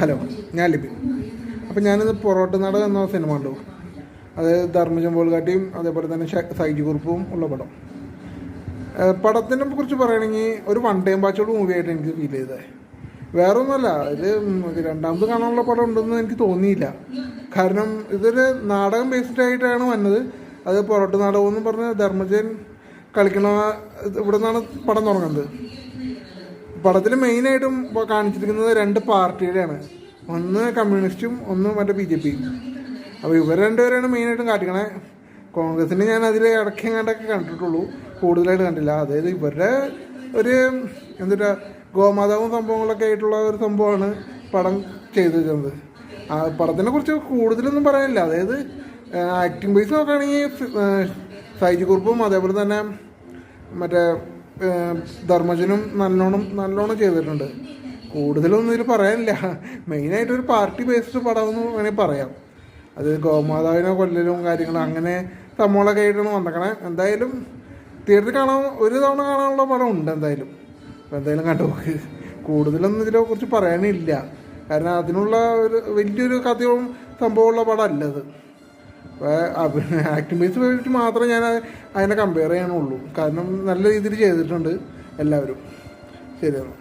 Hello, ഞാൻ ലിബിൻ. അപ്പം ഞാനിന്ന് പൊറോട്ട നാട് എന്ന സിനിമ കണ്ടു. അത് ധർമ്മജൻ പോൾഗാട്ടിയും അതേപോലെ തന്നെ സൈജു കുറുപ്പും ഉള്ള പടം. പടത്തിനെ കുറിച്ച് പറയുകയാണെങ്കിൽ ഒരു വൺ ടൈം വാച്ചോട് മൂവിയായിട്ട് എനിക്ക് ഫീൽ ചെയ്തത്. വേറെ ഒന്നുമല്ല, ഇത് രണ്ടാമത് കാണാനുള്ള പടം ഉണ്ടെന്ന് എനിക്ക് തോന്നിയില്ല. കാരണം ഇതൊരു നാടകം ബേസ്ഡ് ആയിട്ടാണ് വന്നത്. അത് പൊറോട്ട നാടകം എന്ന് പറഞ്ഞ് ധർമ്മജൻ കളിക്കണ ഇവിടെ നിന്നാണ് പടം തുടങ്ങുന്നത്. പടത്തിൽ മെയിനായിട്ടും കാണിച്ചിരിക്കുന്നത് രണ്ട് പാർട്ടിയുടെയാണ്. ഒന്ന് കമ്മ്യൂണിസ്റ്റും ഒന്ന് മറ്റേ BJP. അപ്പോൾ ഇവർ രണ്ടുപേരാണ് മെയിനായിട്ടും കാട്ടിക്കണേ. കോൺഗ്രസിന് ഞാൻ അതിൽ ഇടയ്ക്കെങ്ങാണ്ടൊക്കെ കണ്ടിട്ടുള്ളൂ, കൂടുതലായിട്ട് കണ്ടില്ല. അതായത് ഇവരുടെ ഒരു എന്താ ഗോമാതാവും സംഭവങ്ങളൊക്കെ ആയിട്ടുള്ള ഒരു സംഭവമാണ് പടം ചെയ്തു വെക്കുന്നത്. ആ പടത്തിനെ കുറിച്ച് കൂടുതലൊന്നും പറയാനില്ല. അതായത് ആക്ടിങ് ബേസ് നോക്കുകയാണെങ്കിൽ സൈജു കുറുപ്പും അതേപോലെ തന്നെ മറ്റേ ധർമ്മജനും നല്ലോണം ചെയ്തിട്ടുണ്ട്. കൂടുതലൊന്നും ഇതിൽ പറയാനില്ല. മെയിനായിട്ടൊരു പാർട്ടി ബേസ്ഡ് പടം എന്ന് വേണമെങ്കിൽ പറയാം. അത് ഗോമാതാവിനെ കൊല്ലലും കാര്യങ്ങളും അങ്ങനെ സംഭവങ്ങളൊക്കെ ആയിട്ടാണ് വന്നേക്കണേ. എന്തായാലും തിയേറ്ററിൽ ഒരു തവണ കാണാനുള്ള പടം ഉണ്ട് എന്തായാലും. അപ്പോൾ എന്തായാലും കണ്ടു നോക്ക്. കൂടുതലൊന്നും ഇതിനെ കുറിച്ച് പറയാനില്ല. കാരണം അതിനുള്ള ഒരു വലിയൊരു കഥയും സംഭവമുള്ള പടം അല്ലത്. അപ്പോൾ ആക്ടിങ് ബേസ് വെച്ചിട്ട് മാത്രമേ ഞാൻ അതിനെ കമ്പയർ ചെയ്യാനുള്ളൂ. കാരണം നല്ല രീതിയിൽ ചെയ്തിട്ടുണ്ട് എല്ലാവരും. ശരിയാണ്.